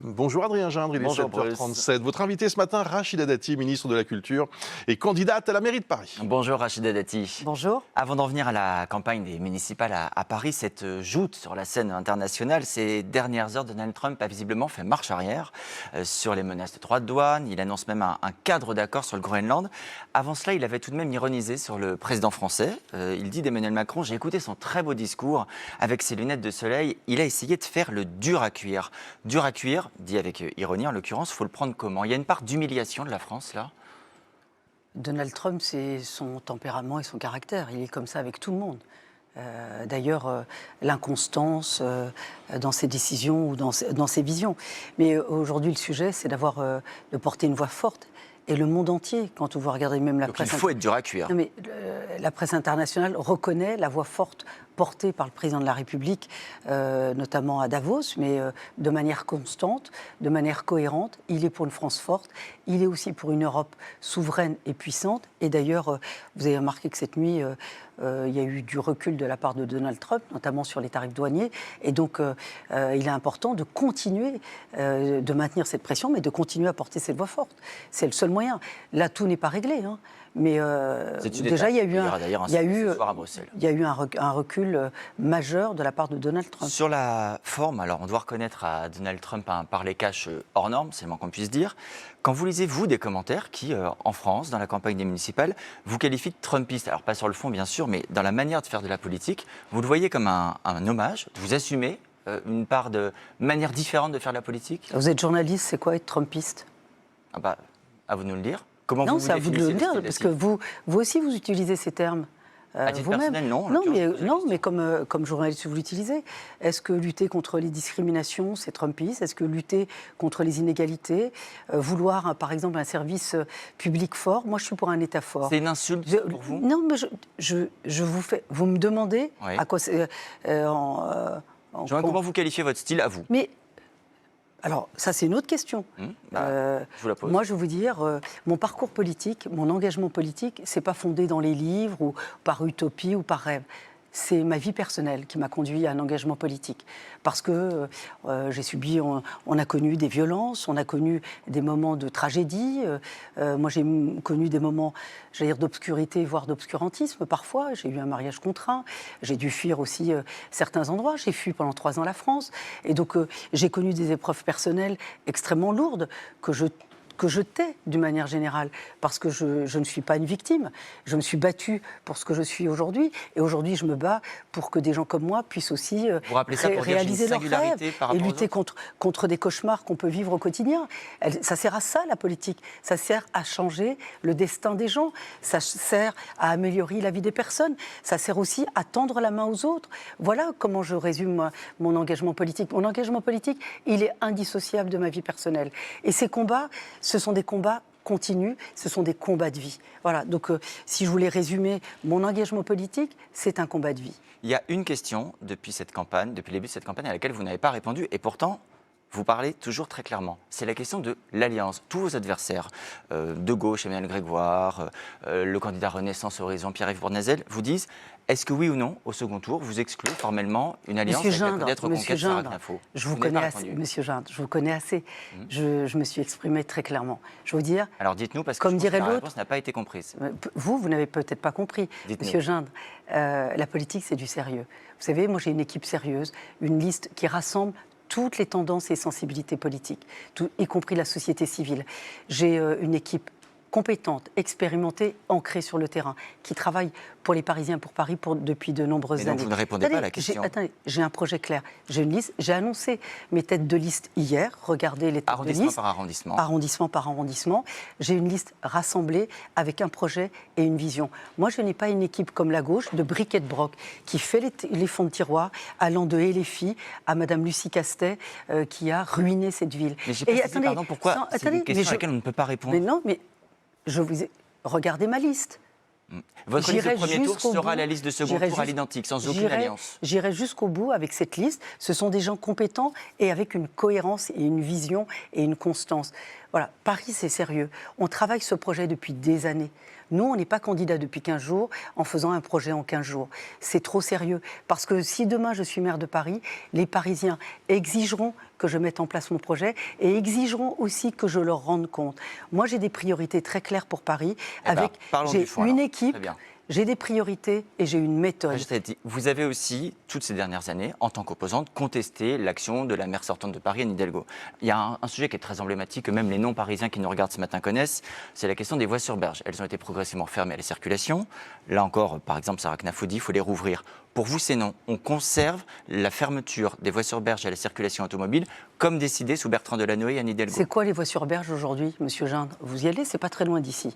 Bonjour Adrien Gindre, il est Bonjour 7h37. Votre invité ce matin, Rachida Dati, ministre de la Culture et candidate à la mairie de Paris. Bonjour Rachida Dati. Bonjour. Avant d'en venir à la campagne des municipales à Paris, cette joute sur la scène internationale, ces dernières heures, Donald Trump a visiblement fait marche arrière sur les menaces de droits de douane. Il annonce même un cadre d'accord sur le Groenland. Avant cela, il avait tout de même ironisé sur le président français. Il dit d'Emmanuel Macron: j'ai écouté son très beau discours avec ses lunettes de soleil. Il a essayé de faire le dur à cuire. Dur à cuire, dit avec ironie en l'occurrence, il faut le prendre comment? Il y a une part d'humiliation de la France là? Donald Trump, c'est son tempérament et son caractère. Il est comme ça avec tout le monde. D'ailleurs, l'inconstance dans ses décisions ou dans ses visions. Mais aujourd'hui, le sujet, c'est de porter une voix forte. Et le monde entier, quand vous regardez même la Donc presse... il faut être dur à cuire. Non, mais la presse internationale reconnaît la voix forte portée par le président de la République, notamment à Davos, mais de manière constante, de manière cohérente. Il est pour une France forte, il est aussi pour une Europe souveraine et puissante. Et d'ailleurs, vous avez remarqué que cette nuit, il y a eu du recul de la part de Donald Trump, notamment sur les tarifs douaniers. Et donc, il est important de continuer, de maintenir cette pression, mais de continuer à porter cette voix forte. C'est le seul moyen. Là, tout n'est pas réglé, hein. Mais déjà, il y a eu un recul majeur de la part de Donald Trump. Sur la forme, alors on doit reconnaître à Donald Trump un parler-cash hors norme, c'est le moins qu'on puisse dire. Quand vous lisez, vous, des commentaires qui, en France, dans la campagne des municipales, vous qualifient de Trumpiste, alors pas sur le fond bien sûr, mais dans la manière de faire de la politique, vous le voyez comme un hommage, vous assumez une part de manière différente de faire de la politique? Vous êtes journaliste, c'est quoi être Trumpiste? Ah bah, à vous de nous le dire. Comment non, vous c'est à vous de le dire, parce que vous aussi, vous utilisez ces termes. À titre personnel, non. Mais comme journaliste, vous l'utilisez. Est-ce que lutter contre les discriminations, c'est Trumpiste? Est-ce que lutter contre les inégalités, vouloir, par exemple, un service public fort? Moi, je suis pour un État fort. C'est une insulte pour vous? Non, mais vous me demandez oui. à quoi... comment vous qualifiez votre style à vous? Alors, ça, c'est une autre question. Je vous la pose. Moi, je vais vous dire, mon parcours politique, mon engagement politique, c'est pas fondé dans les livres ou par utopie ou par rêve. C'est ma vie personnelle qui m'a conduit à un engagement politique. Parce que j'ai subi, on a connu des violences, on a connu des moments de tragédie. Moi, j'ai connu des moments, j'allais dire, d'obscurité, voire d'obscurantisme parfois. J'ai eu un mariage contraint. J'ai dû fuir aussi certains endroits. J'ai fui pendant 3 ans la France. Et donc, j'ai connu des épreuves personnelles extrêmement lourdes que je tais d'une manière générale, parce que je ne suis pas une victime. Je me suis battue pour ce que je suis aujourd'hui, et aujourd'hui je me bats pour que des gens comme moi puissent aussi réaliser leurs rêves et lutter contre des cauchemars qu'on peut vivre au quotidien. Ça sert à ça, la politique. Ça sert à changer le destin des gens. Ça sert à améliorer la vie des personnes. Ça sert aussi à tendre la main aux autres. Voilà comment je résume mon engagement politique. Mon engagement politique, il est indissociable de ma vie personnelle. Et ces combats, ce sont des combats continus, ce sont des combats de vie. Voilà, donc si je voulais résumer mon engagement politique, c'est un combat de vie. Il y a une question depuis cette campagne, depuis le début de cette campagne, à laquelle vous n'avez pas répondu, et pourtant, vous parlez toujours très clairement. C'est la question de l'alliance. Tous vos adversaires, de gauche, Emmanuel Grégoire, le candidat Renaissance Horizon, Pierre-Yves Bournazel, vous disent: est-ce que oui ou non, au second tour, vous excluez formellement une alliance avec la peut-être conquête Sarac-Info? Je vous connais assez, Monsieur Gindre, je vous connais assez. Je me suis exprimé très clairement. Je veux dire... Alors dites-nous, parce que comme dirait la l'autre, réponse n'a pas été comprise. Vous n'avez peut-être pas compris. Monsieur Gindre, la politique, c'est du sérieux. Vous savez, moi j'ai une équipe sérieuse, une liste qui rassemble toutes les tendances et sensibilités politiques, y compris la société civile. J'ai une équipe compétente, expérimentée, ancrée sur le terrain, qui travaille pour les Parisiens, pour Paris, depuis de nombreuses années. Vous ne répondez pas à la question. J'ai un projet clair. J'ai une liste. J'ai annoncé mes têtes de liste hier. Regardez les têtes de liste. Arrondissement par arrondissement. Arrondissement par arrondissement. J'ai une liste rassemblée avec un projet et une vision. Moi, je n'ai pas une équipe comme la gauche, de bric et de broc, qui fait les fonds de tiroir, allant de LFI à Madame Lucie Castet, qui a ruiné cette ville. Mais j'ai pas saisi, pardon, pourquoi c'est une question à laquelle on ne peut pas répondre. Mais non, mais regardez ma liste. Votre liste de premier tour sera la liste de second tour à l'identique, sans aucune alliance. J'irai jusqu'au bout avec cette liste. Ce sont des gens compétents et avec une cohérence et une vision et une constance. Voilà, Paris, c'est sérieux. On travaille ce projet depuis des années. Nous, on n'est pas candidat depuis 15 jours en faisant un projet en 15 jours. C'est trop sérieux. Parce que si demain je suis maire de Paris, les Parisiens exigeront que je mette en place mon projet et exigeront aussi que je leur rende compte. Moi, j'ai des priorités très claires pour Paris. J'ai une équipe. J'ai des priorités et j'ai une méthode. Vous avez aussi, toutes ces dernières années, en tant qu'opposante, contesté l'action de la maire sortante de Paris, Anne Hidalgo. Il y a un sujet qui est très emblématique, que même les non-parisiens qui nous regardent ce matin connaissent, c'est la question des voies sur berge. Elles ont été progressivement fermées à la circulation. Là encore, par exemple, Sarah Knafoudi, il faut les rouvrir. Pour vous, c'est non. On conserve la fermeture des voies sur berge à la circulation automobile, comme décidé sous Bertrand Delanoë et Anne Hidalgo. C'est quoi les voies sur berge aujourd'hui, Monsieur Gindre? Vous y allez, c'est pas très loin d'ici.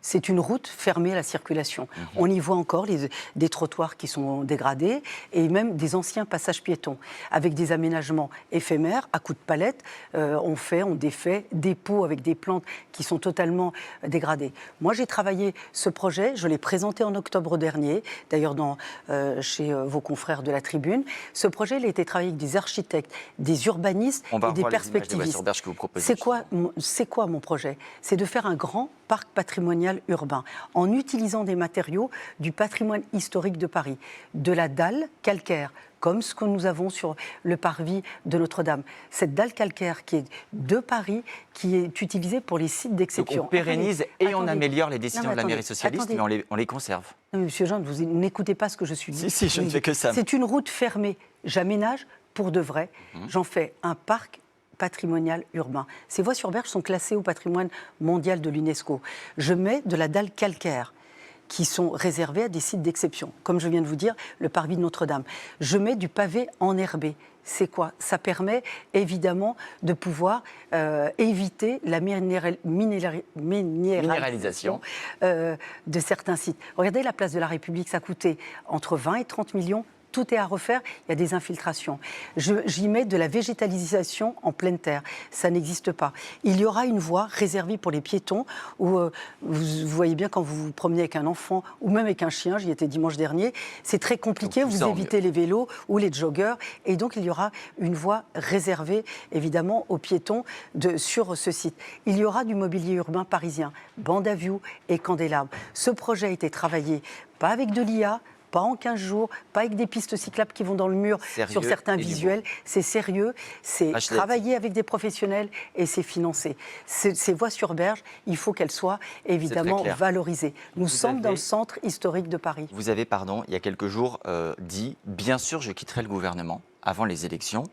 C'est une route fermée à la circulation. On y voit encore des trottoirs qui sont dégradés et même des anciens passages piétons, avec des aménagements éphémères, à coups de palette. On défait des pots avec des plantes qui sont totalement dégradées. Moi, j'ai travaillé ce projet, je l'ai présenté en octobre dernier, d'ailleurs chez vos confrères de la Tribune. Ce projet, il a été travaillé avec des architectes, des urbanistes et des perspectivistes. C'est quoi mon projet? C'est de faire un grand parc patrimonial urbain en utilisant des matériaux du patrimoine historique de Paris, de la dalle calcaire, comme ce que nous avons sur le parvis de Notre-Dame. Cette dalle calcaire qui est de Paris, qui est utilisée pour les sites d'exception. Donc on pérennise on améliore les décisions de la mairie socialiste, mais on les conserve. Non, Monsieur Jean, vous n'écoutez pas ce que je suis dit. Si, je ne fais que ça. C'est une route fermée. J'aménage pour de vrai. J'en fais un parc patrimonial urbain. Ces voies sur berge sont classées au patrimoine mondial de l'UNESCO. Je mets de la dalle calcaire qui sont réservées à des sites d'exception. Comme je viens de vous dire, le parvis de Notre-Dame. Je mets du pavé enherbé. C'est quoi? Ça permet évidemment de pouvoir éviter la minéralisation de certains sites. Regardez la place de la République, ça coûtait entre 20 et 30 millions. Tout est à refaire, il y a des infiltrations. J'y mets de la végétalisation en pleine terre, ça n'existe pas. Il y aura une voie réservée pour les piétons, où vous voyez bien quand vous vous promenez avec un enfant, ou même avec un chien, j'y étais dimanche dernier, c'est très compliqué, vous évitez les vélos ou les joggeurs, et donc il y aura une voie réservée, évidemment, aux piétons sur ce site. Il y aura du mobilier urbain parisien, bande à view et candélabres. Ce projet a été travaillé, pas avec de l'IA, pas en 15 jours, pas avec des pistes cyclables qui vont dans le mur sur certains visuels. C'est sérieux, c'est travailler avec des professionnels et c'est financé. Ces voies sur berge, il faut qu'elles soient évidemment valorisées. Nous sommes dans le centre historique de Paris. Vous avez, il y a quelques jours, dit « Bien sûr, je quitterai le gouvernement avant les élections ».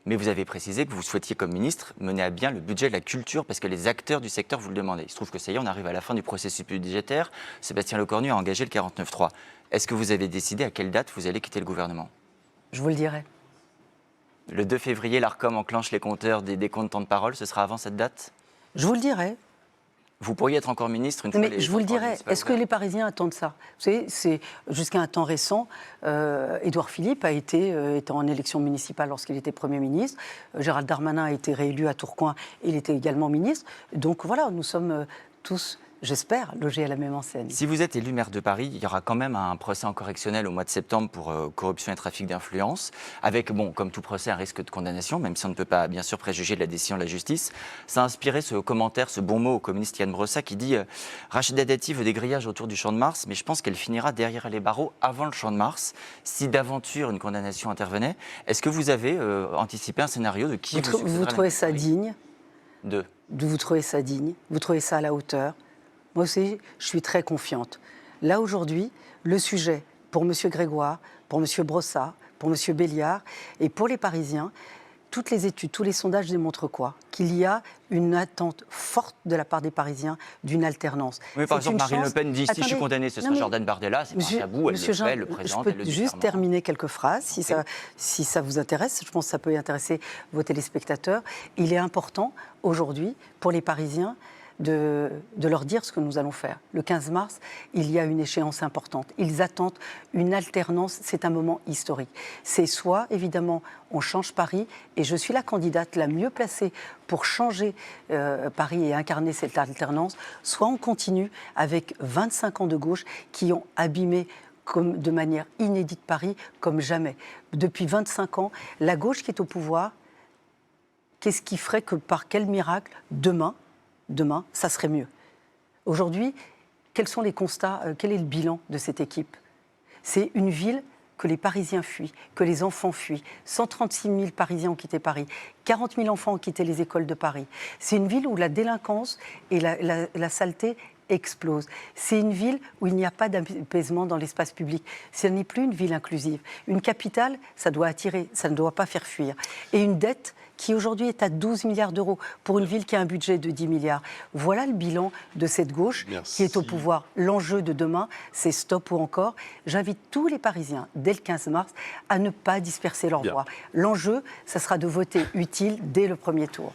Mais vous avez précisé que vous souhaitiez, comme ministre, mener à bien le budget de la culture parce que les acteurs du secteur vous le demandaient. Il se trouve que ça y est, on arrive à la fin du processus budgétaire. Sébastien Lecornu a engagé le 49.3. Est-ce que vous avez décidé à quelle date vous allez quitter le gouvernement? Je vous le dirai. Le 2 février, l'ARCOM enclenche les compteurs des décomptes de temps de parole. Ce sera avant cette date? Je vous le dirai. Vous pourriez être encore ministre une fois Mais je vous le dirai, est-ce que les Parisiens attendent ça? Vous savez, jusqu'à un temps récent, Édouard Philippe a été en élection municipale lorsqu'il était Premier ministre. Gérald Darmanin a été réélu à Tourcoing, il était également ministre. Donc voilà, nous sommes tous, j'espère, logés à la même enseigne. Si vous êtes élu maire de Paris, il y aura quand même un procès en correctionnel au mois de septembre pour corruption et trafic d'influence, avec, comme tout procès, un risque de condamnation, même si on ne peut pas, bien sûr, préjuger de la décision de la justice. Ça a inspiré ce commentaire, ce bon mot au communiste Yann Brossa qui dit « Rachida Dati veut des grillages autour du Champ de Mars, mais je pense qu'elle finira derrière les barreaux avant le Champ de Mars, si d'aventure une condamnation intervenait. » Est-ce que vous avez anticipé un scénario de qui vous trouvez ça digne? Vous trouvez ça digne? Vous trouvez ça à la hauteur? Moi aussi, je suis très confiante. Là, aujourd'hui, le sujet, pour M. Grégoire, pour M. Brossat, pour M. Béliard et pour les Parisiens, toutes les études, tous les sondages démontrent quoi? Qu'il y a une attente forte de la part des Parisiens d'une alternance. Oui, par exemple, Marine Le Pen dit si je suis condamnée, ce sera Jordan Bardella, c'est pas un tabou, elle le fait, elle le présente, elle le dit. Je peux juste terminer quelques phrases, si ça vous intéresse. Je pense que ça peut intéresser vos téléspectateurs. Il est important, aujourd'hui, pour les Parisiens, de leur dire ce que nous allons faire. Le 15 mars, il y a une échéance importante. Ils attendent une alternance, c'est un moment historique. C'est soit, évidemment, on change Paris, et je suis la candidate la mieux placée pour changer Paris et incarner cette alternance, soit on continue avec 25 ans de gauche qui ont abîmé de manière inédite Paris comme jamais. Depuis 25 ans, la gauche qui est au pouvoir, qu'est-ce qui ferait que par quel miracle, demain, ça serait mieux. Aujourd'hui, quels sont les constats, quel est le bilan de cette équipe? C'est une ville que les Parisiens fuient, que les enfants fuient. 136 000 Parisiens ont quitté Paris, 40 000 enfants ont quitté les écoles de Paris. C'est une ville où la délinquance et la saleté explosent. C'est une ville où il n'y a pas d'apaisement dans l'espace public. Ce n'est plus une ville inclusive. Une capitale, ça doit attirer, ça ne doit pas faire fuir. Et une dette qui aujourd'hui est à 12 milliards d'euros pour une ville qui a un budget de 10 milliards. Voilà le bilan de cette gauche qui est au pouvoir. L'enjeu de demain, c'est stop ou encore. J'invite tous les Parisiens, dès le 15 mars, à ne pas disperser leur voix. L'enjeu, ça sera de voter utile dès le premier tour.